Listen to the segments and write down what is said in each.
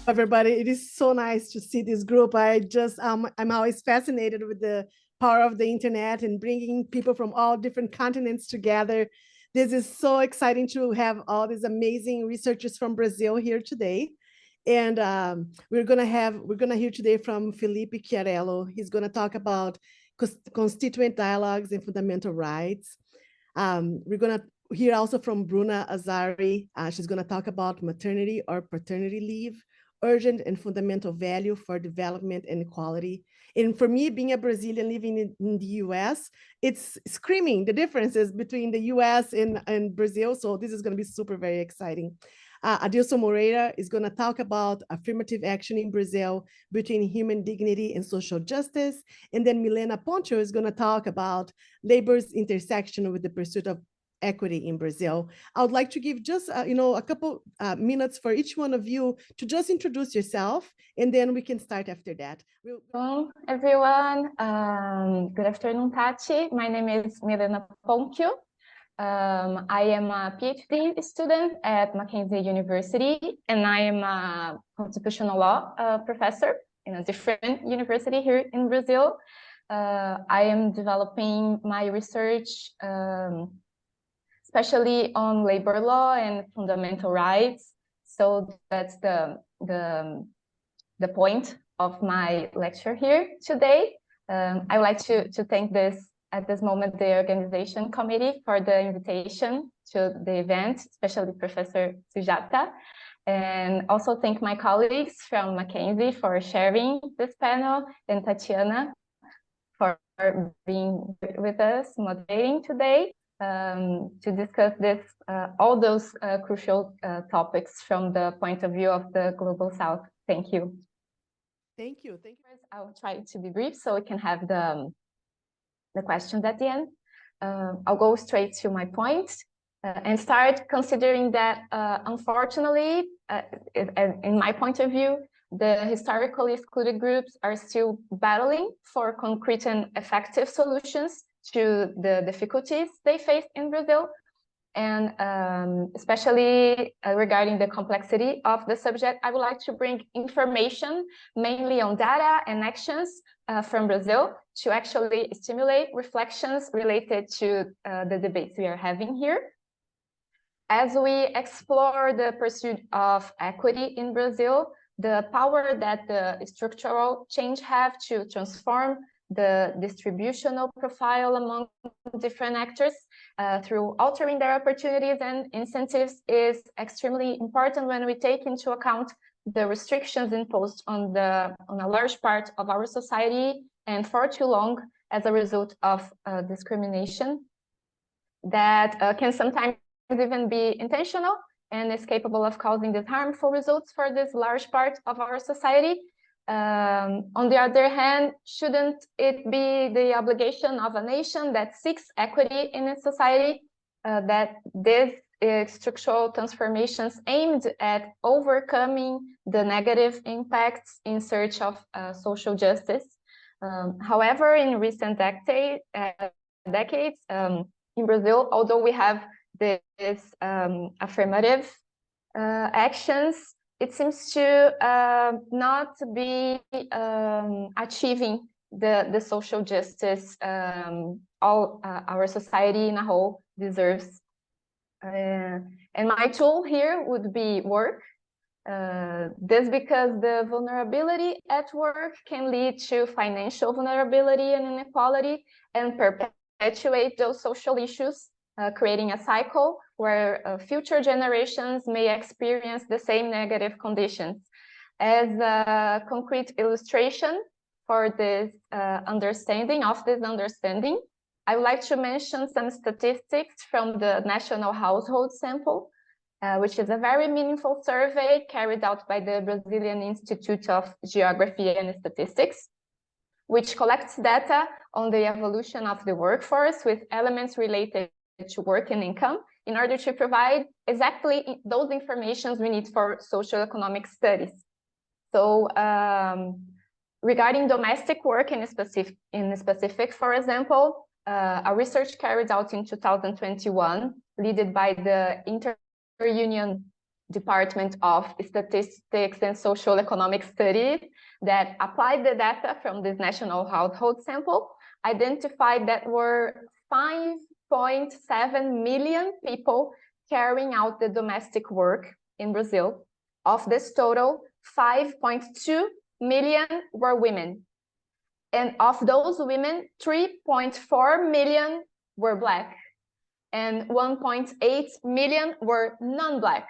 everybody. It is so nice to see this group. I'm always fascinated with the power of the internet and bringing people from all different continents together. This is so exciting to have all these amazing researchers from Brazil here today. And we're gonna hear today from Felipe Chiarello. He's gonna talk about constituent dialogues and fundamental rights. We're gonna hear also from Bruna Azari. She's gonna talk about maternity or paternity leave, urgent and fundamental value for development and equality. And for me, being a Brazilian living in the US, it's screaming the differences between the US and Brazil. So this is going to be super, very exciting. Adilson Moreira is going to talk about affirmative action in Brazil between human dignity and social justice. And then Milena Ponchio is going to talk about labor's intersection with the pursuit of equity in Brazil. I would like to give just a couple minutes for each one of you to just introduce yourself, and then we can start after that. Hello, everyone. Good afternoon, Tati. My name is Milena Ponchio. I am a PhD student at Yale University, and I am a constitutional law professor in a different university here in Brazil. I am developing my research especially on labor law and fundamental rights. So that's the point of my lecture here today. I would like to thank at this moment the organization committee for the invitation to the event, especially Professor Sujata, and also thank my colleagues from Mackenzie for sharing this panel, and Tatiana for being with us, moderating today. To discuss all those crucial topics from the point of view of the Global South. Thank you. Thank you. I'll try to be brief so we can have the questions at the end. I'll go straight to my point and start considering that, unfortunately, in my point of view, the historically excluded groups are still battling for concrete and effective solutions to the difficulties they face in Brazil, and especially regarding the complexity of the subject, I would like to bring information mainly on data and actions from Brazil to actually stimulate reflections related to the debates we are having here. As we explore the pursuit of equity in Brazil, the power that the structural change have to transform the distributional profile among different actors through altering their opportunities and incentives is extremely important when we take into account the restrictions imposed on a large part of our society and for too long as a result of discrimination that can sometimes even be intentional and is capable of causing these harmful results for this large part of our society. On the other hand, shouldn't it be the obligation of a nation that seeks equity in its society that these structural transformations aimed at overcoming the negative impacts in search of social justice? However, in recent decades, in Brazil, although we have this affirmative actions, it seems to not be achieving the social justice all our society in a whole deserves. And my tool here would be work. This because the vulnerability at work can lead to financial vulnerability and inequality and perpetuate those social issues, creating a cycle where future generations may experience the same negative conditions. As a concrete illustration for this understanding, I would like to mention some statistics from the National Household Sample, which is a very meaningful survey carried out by the Brazilian Institute of Geography and Statistics, which collects data on the evolution of the workforce with elements related to work and income in order to provide exactly those informations we need for socioeconomic studies. So regarding domestic work in specific, for example, a research carried out in 2021, led by the Inter-Union Department of Statistics and Social Economic Studies that applied the data from this national household sample, identified that were 5.7 million people carrying out the domestic work in Brazil. Of this total, 5.2 million were women. And of those women, 3.4 million were Black, and 1.8 million were non-Black.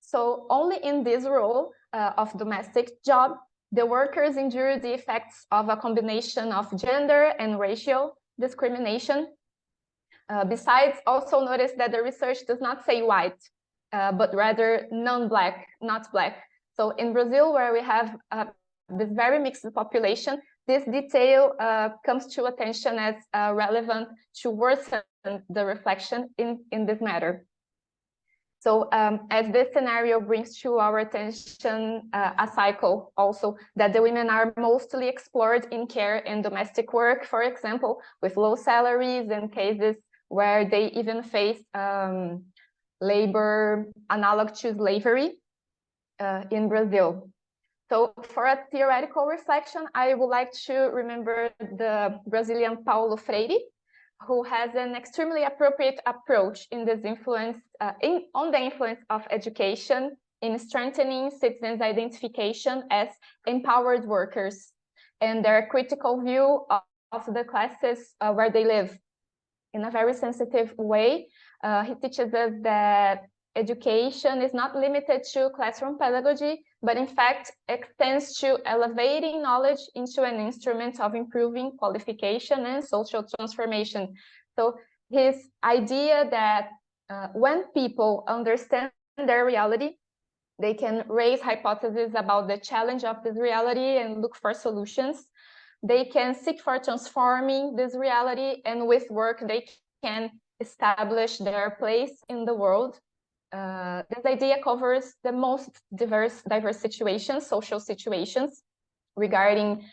So only in this role of domestic job, the workers endure the effects of a combination of gender and racial discrimination. Besides, also notice that the research does not say white, but rather non-Black, not Black. So in Brazil, where we have this very mixed population, this detail comes to attention as relevant to worsen the reflection in this matter. So as this scenario brings to our attention a cycle also that the women are mostly explored in care and domestic work, for example, with low salaries and cases where they even face labor analog to slavery in Brazil. So for a theoretical reflection, I would like to remember the Brazilian Paulo Freire, who has an extremely appropriate approach in this influence, on the influence of education in strengthening citizens' identification as empowered workers and their critical view of the classes where they live. In a very sensitive way, he teaches us that education is not limited to classroom pedagogy, but in fact extends to elevating knowledge into an instrument of improving qualification and social transformation. So his idea that when people understand their reality, they can raise hypotheses about the challenge of this reality and look for solutions. They can seek for transforming this reality, and with work they can establish their place in the world. This idea covers the most diverse situations, social situations, regarding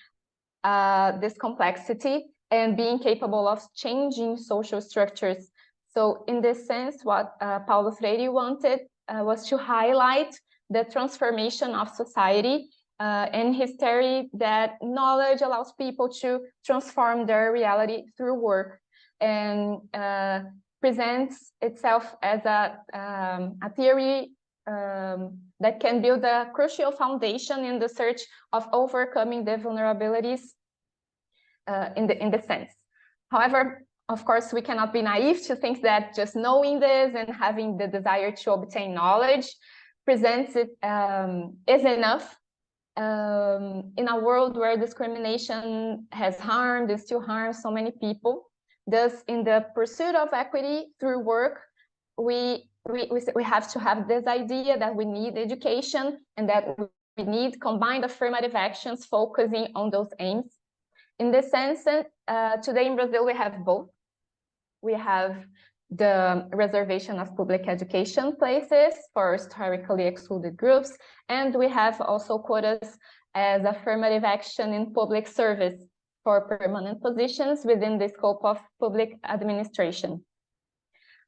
this complexity and being capable of changing social structures. So in this sense, what Paulo Freire wanted was to highlight the transformation of society and his theory that knowledge allows people to transform their reality through work, and presents itself as a theory that can build a crucial foundation in the search of overcoming the vulnerabilities in the sense. However, of course, we cannot be naive to think that just knowing this and having the desire to obtain knowledge presents it is enough. In a world where discrimination has harmed and still harms so many people, thus, in the pursuit of equity through work, we have to have this idea that we need education and that we need combined affirmative actions focusing on those aims. In this sense, today in Brazil, we have both. We have the reservation of public education places for historically excluded groups, and we have also quotas as affirmative action in public service for permanent positions within the scope of public administration.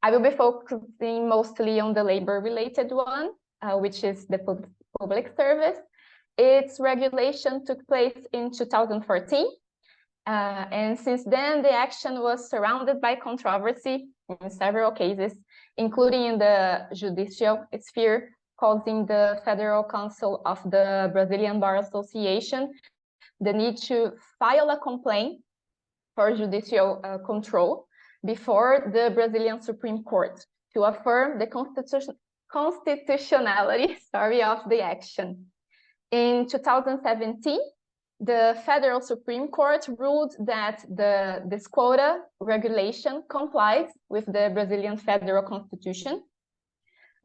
I will be focusing mostly on the labor-related one, which is the public service. Its regulation took place in 2014, and since then the action was surrounded by controversy in several cases, including in the judicial sphere, causing the Federal Council of the Brazilian Bar Association the need to file a complaint for judicial control before the Brazilian Supreme Court to affirm the constitutionality of the action. In 2017, the Federal Supreme Court ruled that this quota regulation complies with the Brazilian Federal Constitution,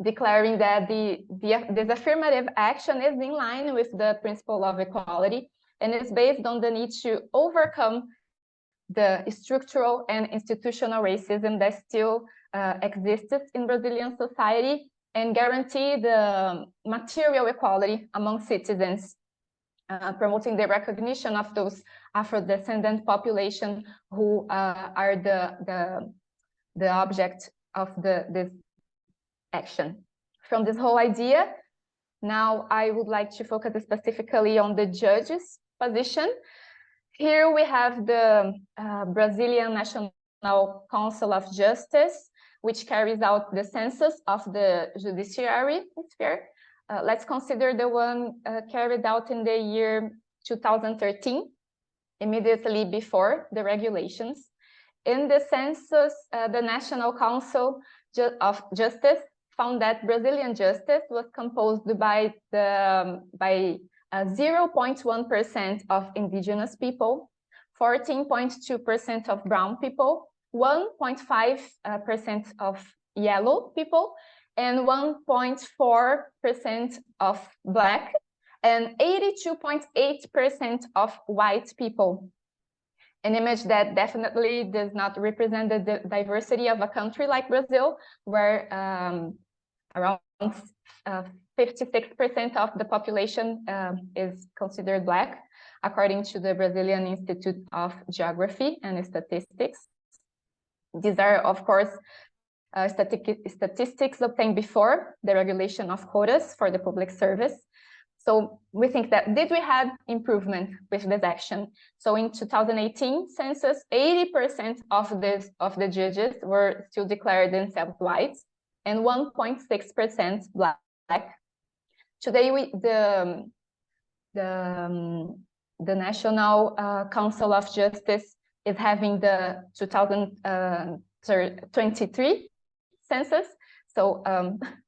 declaring that this affirmative action is in line with the principle of equality and is based on the need to overcome the structural and institutional racism that still exists in Brazilian society and guarantee the material equality among citizens, promoting the recognition of those Afro-descendant population who are the object of this action. from this whole idea, now I would like to focus specifically on the judges' position. Here we have the Brazilian National Council of Justice, which carries out the census of the judiciary sphere. Let's consider the one carried out in the year 2013, immediately before the regulations. In the census, the National Council of Justice found that Brazilian justice was composed by 0.1% of indigenous people, 14.2% of brown people, 1.5% of yellow people, and 1.4% of Black, and 82.8% of white people. An image that definitely does not represent the diversity of a country like Brazil, where around 56% of the population is considered Black, according to the Brazilian Institute of Geography and Statistics. These are, of course, statistics obtained before the regulation of quotas for the public service. So we think that did we have improvement with this action? So in 2018 census, 80% of the judges were still declared themselves white and 1.6% Black. Today the National Council of Justice is having the 2023 census. So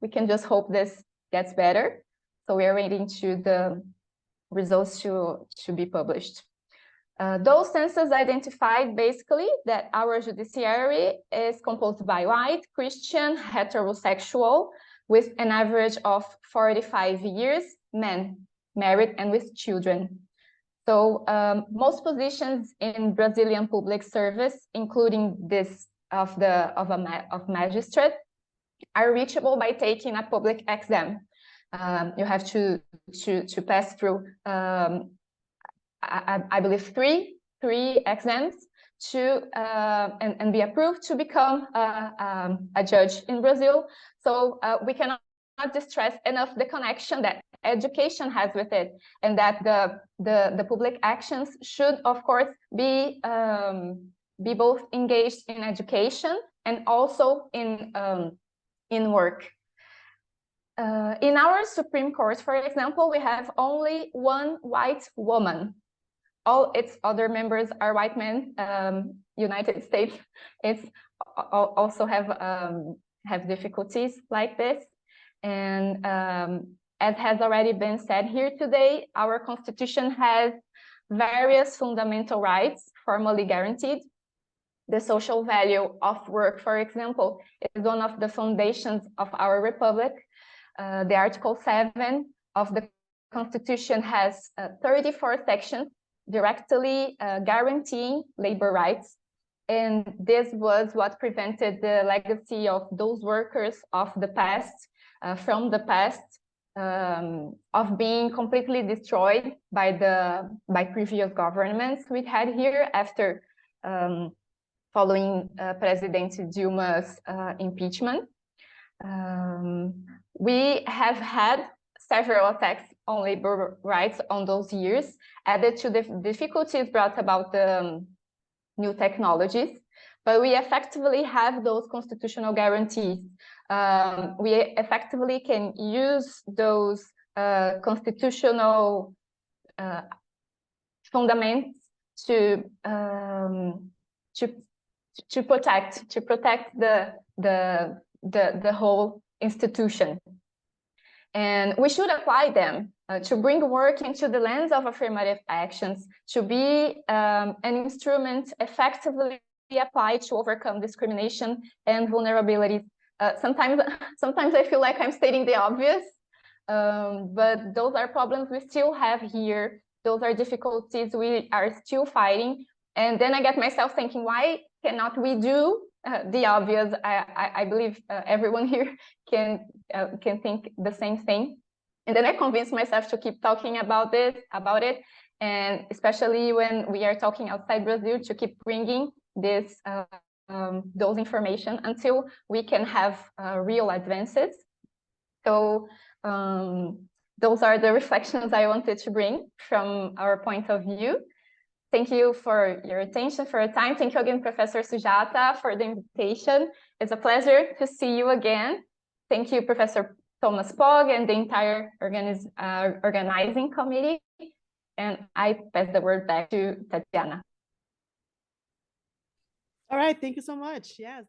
we can just hope this gets better. So we are waiting to the results to be published. Those censuses identified basically that our judiciary is composed by white, Christian, heterosexual, with an average of 45 years, men, married and with children. So most positions in Brazilian public service, including this of magistrate, are reachable by taking a public exam. You have to pass through, I believe, three exams and be approved to become a judge in Brazil. So we cannot stress enough the connection that education has with it, and that the public actions should, of course, be both engaged in education and also in work. In our Supreme Court, for example, we have only one white woman. All its other members are white men. United States also have difficulties like this. And as has already been said here today, our Constitution has various fundamental rights formally guaranteed. The social value of work, for example, is one of the foundations of our republic. The Article 7 of the Constitution has 34 sections directly guaranteeing labor rights. And this was what prevented the legacy of those workers of the past, of being completely destroyed by previous governments we had here after following President Dilma's impeachment. We have had several attacks on labor rights on those years, added to the difficulties brought about the new technologies, but we effectively have those constitutional guarantees. We effectively can use those constitutional fundamentals to protect the whole institution. And we should apply them to bring work into the lens of affirmative actions, to be an instrument effectively applied to overcome discrimination and vulnerabilities. Sometimes I feel like I'm stating the obvious, but those are problems we still have here. Those are difficulties we are still fighting. And then I get myself thinking, why cannot we do the obvious? I believe everyone here can think the same thing. And then I convince myself to keep talking about it, and especially when we are talking outside Brazil, to keep bringing this those information until we can have real advances. So those are the reflections I wanted to bring from our point of view. Thank you for your attention, for your time. Thank you again, Professor Sujata, for the invitation. It's a pleasure to see you again. Thank you, Professor Thomas Pog, and the entire organizing committee. And I pass the word back to Tatiana. All right, thank you so much. Yes.